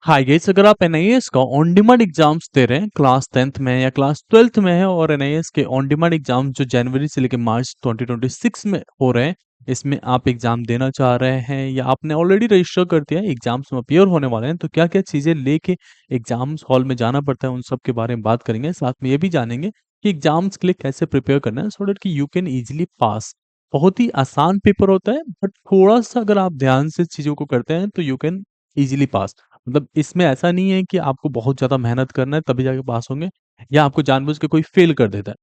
Hi guys, अगर आप NIS का ऑन डिमांड एग्जाम्स दे रहे हैं क्लास 10th में या क्लास 12th में है और एनआईएस के ऑन डिमांड एग्जाम जो जनवरी से लेकर मार्च 2026 में हो रहे हैं, इसमें आप एग्जाम देना चाह रहे हैं या आपने ऑलरेडी रजिस्टर कर दिया है, एग्जाम्स में अपीयर होने वाले हैं, तो क्या क्या चीजें लेके एग्जाम्स हॉल में जाना पड़ता है, उन सब के बारे में बात करेंगे। साथ में ये भी जानेंगे कि एग्जाम्स के लिए कैसे प्रिपेयर करना है सो दैट कि यू कैन इजिली पास। बहुत ही आसान पेपर होता है, बट थोड़ा सा अगर आप ध्यान से चीजों को करते हैं तो यू कैन इजिली पास। मतलब इसमें ऐसा नहीं है कि आपको बहुत ज़्यादा मेहनत करना है तभी जाके पास होंगे, या आपको जानबूझ के कोई फेल कर देता है।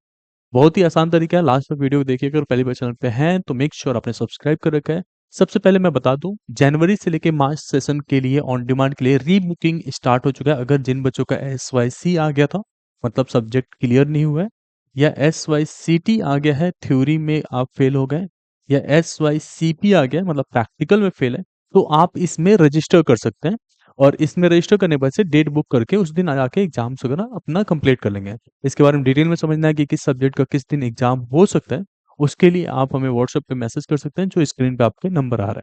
बहुत ही आसान तरीका है। लास्ट तक वीडियो को देखिए। अगर पहली बार चैनल पे हैं तो मेक श्योर आपने सब्सक्राइब कर रखा है। सबसे पहले मैं बता दूं, जनवरी से लेके मार्च सेशन के लिए ऑन डिमांड के लिए री बुकिंग स्टार्ट हो चुका है। अगर जिन बच्चों का SYC आ गया था, मतलब सब्जेक्ट क्लियर नहीं हुआ है, या SYCT आ गया है, थ्योरी में आप फेल हो गए, या SYCP आ गया है, मतलब प्रैक्टिकल में फेल है, तो आप इसमें रजिस्टर कर सकते हैं। और इसमें रजिस्टर करने के बाद से डेट बुक करके उस दिन आके एग्जाम्स वगैरह अपना कंप्लीट कर लेंगे। इसके बारे में डिटेल में समझना है कि किस सब्जेक्ट का किस दिन एग्जाम हो सकता है, उसके लिए आप हमें व्हाट्सएप पे मैसेज कर सकते हैं, जो स्क्रीन पे आपके नंबर आ रहा है।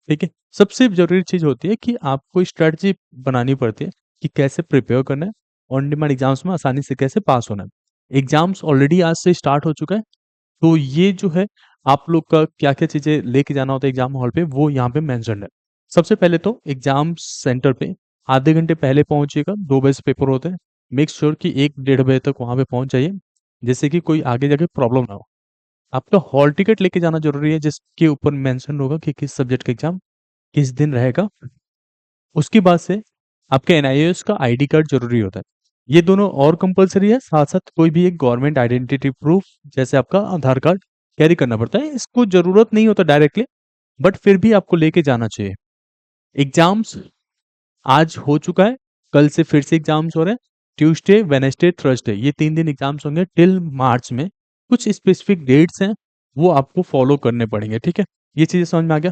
ठीक है। सबसे जरूरी चीज होती है कि आपको स्ट्रेटजी बनानी पड़ती है कि कैसे प्रिपेयर करना है, ऑन डिमांड एग्जाम्स में आसानी से कैसे पास होना है। एग्जाम्स ऑलरेडी आज से स्टार्ट हो चुका है, तो ये जो है आप लोग का क्या क्या चीजें लेके जाना होता है एग्जाम हॉल पे, वो यहाँ पे मेंशन है। सबसे पहले तो एग्जाम सेंटर पे आधे घंटे पहले पहुंचिएगा। 2 बजे से पेपर होते हैं। मेक श्योर कि 1 डेढ़ बजे तक वहां पे पहुंच जाइए, जिससे कि कोई आगे जाके प्रॉब्लम ना हो। आपका हॉल टिकट लेके जाना जरूरी है, जिसके ऊपर मेंशन होगा कि किस सब्जेक्ट का एग्जाम किस दिन रहेगा। उसके बाद से आपके एनआईएस का आईडी कार्ड जरूरी होता है। ये दोनों और कंपलसरी है। साथ साथ कोई भी एक गवर्नमेंट आइडेंटिटी प्रूफ, जैसे आपका आधार कार्ड, कैरी करना पड़ता है। इसको जरूरत नहीं होता डायरेक्टली, बट फिर भी आपको लेके जाना चाहिए। एग्जाम्स आज हो चुका है, कल से फिर से एग्जाम्स हो रहे हैं। ट्यूसडे, वेनेसडे, थर्सडे, ये 3 दिन एग्जाम्स होंगे टिल मार्च में। कुछ स्पेसिफिक डेट्स हैं, वो आपको फॉलो करने पड़ेंगे। ठीक है। ये चीजें समझ में आ गया।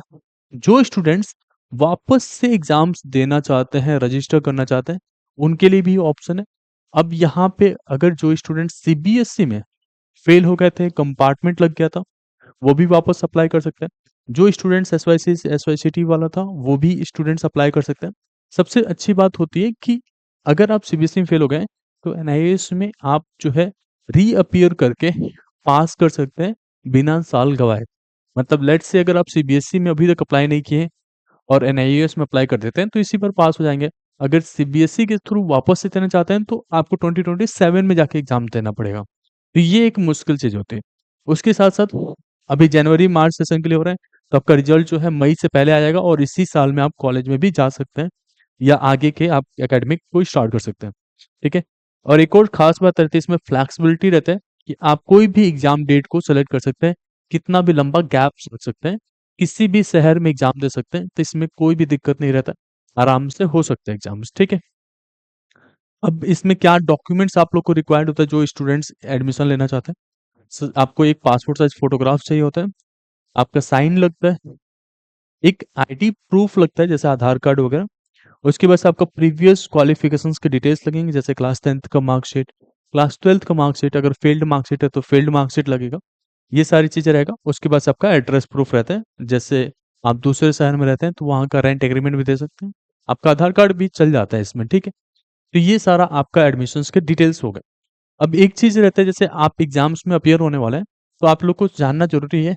जो स्टूडेंट्स वापस से एग्जाम्स देना चाहते हैं, रजिस्टर करना चाहते हैं, उनके लिए भी ऑप्शन है। अब यहाँ पे अगर जो स्टूडेंट सीबीएसई में फेल हो गए थे, कंपार्टमेंट लग गया था, वो भी वापस अप्लाई कर सकते हैं। जो स्टूडेंट्स एसवाईसी एसवाईसीटी वाला था, वो भी स्टूडेंट्स अप्लाई कर सकते हैं। सबसे अच्छी बात होती है कि अगर आप सीबीएसई में फेल हो गए तो एनआईएस में आप जो है रीअपियर करके पास कर सकते हैं बिना साल गवाए। मतलब लेट्स से अगर आप सीबीएसई में अभी तक अप्लाई नहीं किए और एनआईएस में अप्लाई कर देते हैं तो इसी पर पास हो जाएंगे। अगर सीबीएसई के थ्रू वापस से देना चाहते हैं तो आपको 2027 में जाके एग्जाम देना पड़ेगा। तो ये एक मुश्किल चीज होती है। उसके साथ साथ अभी जनवरी मार्च सेशन के लिए हो रहा है, तो आपका रिजल्ट जो है मई से पहले आ जाएगा और इसी साल में आप कॉलेज में भी जा सकते हैं, या आगे के आप एकेडमिक को स्टार्ट कर सकते हैं। ठीक है। और एक और खास बात रहती है इसमें, फ्लैक्सिबिलिटी रहता है कि आप कोई भी एग्जाम डेट को सेलेक्ट कर सकते हैं, कितना भी लंबा गैप रख सकते हैं, किसी भी शहर में एग्जाम दे सकते हैं, तो इसमें कोई भी दिक्कत नहीं रहता। आराम से हो सकते हैं एग्जाम्स। ठीक है। अब इसमें क्या डॉक्यूमेंट्स आप लोग को रिक्वायर्ड होता है जो स्टूडेंट्स एडमिशन लेना चाहते हैं। आपको एक पासपोर्ट साइज फोटोग्राफ चाहिए होता है, आपका साइन लगता है, एक आईडी प्रूफ लगता है जैसे आधार कार्ड वगैरह। उसके बाद से आपका प्रीवियस क्वालिफिकेशंस के डिटेल्स लगेंगे, जैसे क्लास 10th का मार्कशीट, क्लास 12th का मार्कशीट, अगर फील्ड मार्कशीट है तो फील्ड मार्कशीट लगेगा। ये सारी चीजें रहेगा। उसके बाद से आपका एड्रेस प्रूफ रहता है, जैसे आप दूसरे शहर में रहते हैं तो वहाँ का रेंट एग्रीमेंट भी दे सकते हैं। आपका आधार कार्ड भी चल जाता है इसमें। ठीक है। तो ये सारा आपका एडमिशन्स के डिटेल्स हो गए। अब एक चीज रहता है, जैसे आप एग्जाम्स में अपियर होने वाले हैं, तो आप लोग को जानना जरूरी है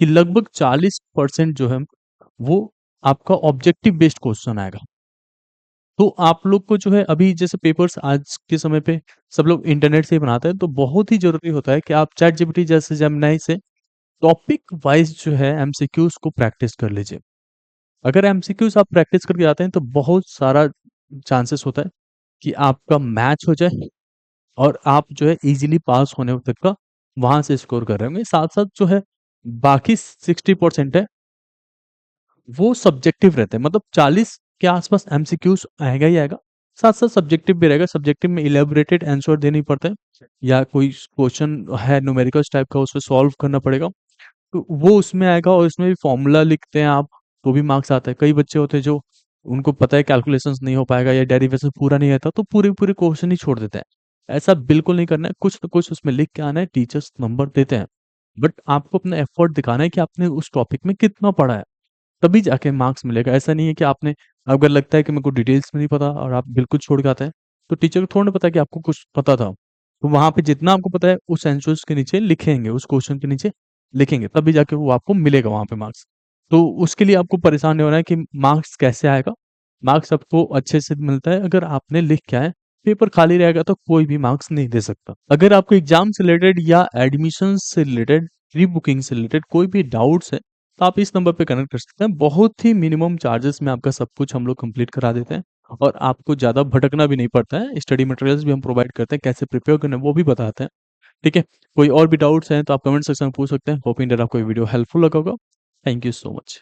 कि लगभग 40% जो है वो आपका ऑब्जेक्टिव बेस्ड क्वेश्चन आएगा। तो आप लोग को जो है अभी जैसे पेपर्स आज के समय पे सब लोग इंटरनेट से ही बनाते हैं, तो बहुत ही जरूरी होता है कि आप चैट जीपीटी जैसे जेमिनी से टॉपिक वाइज जो है एमसीक्यूज को प्रैक्टिस कर लीजिए। अगर एमसीक्यूज आप प्रैक्टिस करके आते हैं तो बहुत सारा चांसेस होता है कि आपका मैच हो जाए और आप जो है इजीली पास होने तक का वहां से स्कोर कर रहे होंगे। साथ साथ जो है बाकी 60% है वो सब्जेक्टिव रहते हैं, मतलब 40 के आसपास एमसीक्यूज आएगा ही आएगा। साथ साथ सब्जेक्टिव भी रहेगा। सब्जेक्टिव में इलेबोरेटेड आंसर देनी पड़ता है, या कोई क्वेश्चन है न्यूमेरिकल्स टाइप का, उसको सॉल्व करना पड़ेगा, तो वो उसमें आएगा। और इसमें भी फॉर्मूला लिखते हैं आप तो भी मार्क्स आता है। कई बच्चे होते हैं जो उनको पता है कैलकुलेशंस नहीं हो पाएगा या डेरिवेशन पूरा नहीं आता, तो पूरे पूरे क्वेश्चन ही छोड़ देते हैं। ऐसा बिल्कुल नहीं करना है। कुछ ना कुछ उसमें लिख के आना है। टीचर्स नंबर देते हैं, बट आपको अपना एफर्ट दिखाना है कि आपने उस टॉपिक में कितना पढ़ा है, तभी जाके मार्क्स मिलेगा। ऐसा नहीं है कि आपने अगर लगता है कि मेरे को डिटेल्स में नहीं पता और आप बिल्कुल छोड़ के आते हैं, तो टीचर को थोड़ा ना पता है कि आपको कुछ पता था। तो वहाँ पे जितना आपको पता है उस आंसर्स के नीचे लिखेंगे, उस क्वेश्चन के नीचे लिखेंगे, तभी जाके वो आपको मिलेगा वहाँ पे मार्क्स। तो उसके लिए आपको परेशान नहीं होना है कि मार्क्स कैसे आएगा। मार्क्स आपको अच्छे से मिलता है अगर आपने लिख के आए। पेपर खाली रहेगा तो कोई भी मार्क्स नहीं दे सकता। अगर आपको एग्जाम से रिलेटेड या एडमिशन से रिलेटेड, प्री बुकिंग से रिलेटेड कोई भी डाउट्स है, तो आप इस नंबर पे कनेक्ट कर सकते हैं। बहुत ही मिनिमम चार्जेस में आपका सब कुछ हम लोग कंप्लीट करा देते हैं और आपको ज़्यादा भटकना भी नहीं पड़ता है। स्टडी मटेरियल्स भी हम प्रोवाइड करते हैं, कैसे प्रिपेयर करना है वो भी बताते हैं। ठीक है? कोई और भी डाउट्स हैं तो आप कमेंट सेक्शन में पूछ सकते हैं। होप इन दैट आपको ये वीडियो हेल्पफुल लगा होगा। Thank you so much.